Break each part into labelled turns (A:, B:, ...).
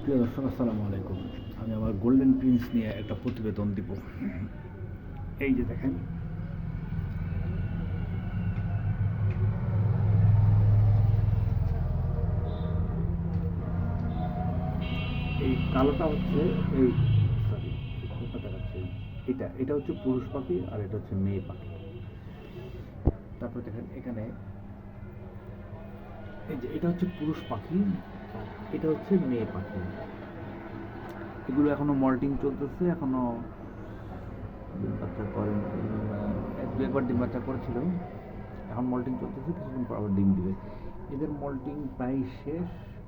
A: প্রিয় দর্শক, আসসালামু আলাইকুম। আমি আমার গোল্ডেন প্রিন্স নিয়ে একটা প্রতিবেদন দিব। এই যে দেখেন, এই কালোটা হচ্ছে এই সরি কোথা দেখাচ্ছে, এটা হচ্ছে পুরুষ পাখি আর এটা হচ্ছে মেয়ে পাখি। তারপরে দেখেন এখানে এই যে এটা হচ্ছে পুরুষ পাখি আর এটা হচ্ছে মেয়ে পাখি। এগুলো এখনো মল্টিং চলতেছে, এখনো ডিম বাচ্চা করেন, দু একবার ডিম বাচ্চা করেছিল। এখন মল্টিং চলতেছে, কিছুদিন পর আবার ডিম দিবে। এদের মল্টিং প্রায় শেষ,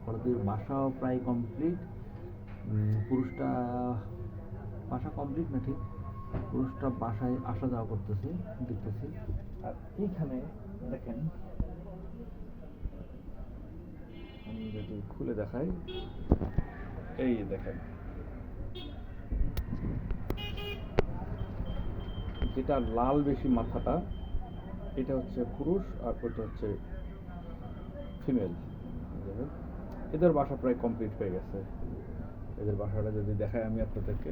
A: ওদের বাসাও প্রায় কমপ্লিট। পুরুষটা বাসা কমপ্লিট না ঠিক, পুরুষটা বাসায় আসা যাওয়া করতেছে, দেখতেছি। আর এইখানে দেখেন, আমি যদি খুলে দেখাই, এই দেখেন যেটা লাল বেশি মাথাটা, এটা হচ্ছে পুরুষ আর ওইটা হচ্ছে ফিমেল। এদের বাসা প্রায় কমপ্লিট হয়ে গেছে। এদের বাসাটা যদি দেখাই আমি আপনাদেরকে,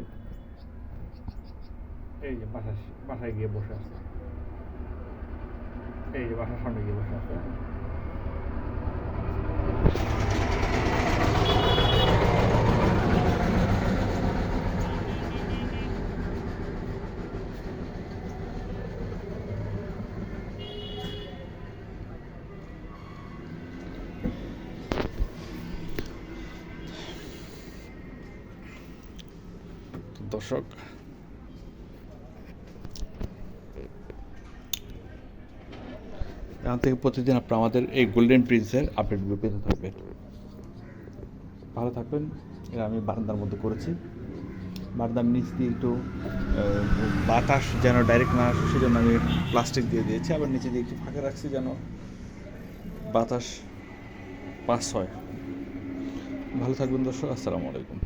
A: এই যে বাসায় গিয়ে বসে আছে, এই যে বাসার সামনে গিয়ে বসে আছে। দর্শক, এখান থেকে প্রতিদিন আপনারা আমাদের এই গোল্ডেন প্রিন্সের আপডেটগুলো পেতে থাকবেন। ভালো থাকবেন। এটা আমি বারান্দার মধ্যে করেছি, বারান্দার নিচ দিয়ে একটু বাতাস যেন ডাইরেক্ট না আসে, সেজন্য আমি প্লাস্টিক দিয়ে দিয়েছি। আবার নিচে দিয়ে একটু ফাঁকা রাখছি যেন বাতাস পাস হয়। ভালো থাকবেন দর্শক, আসসালামু আলাইকুম।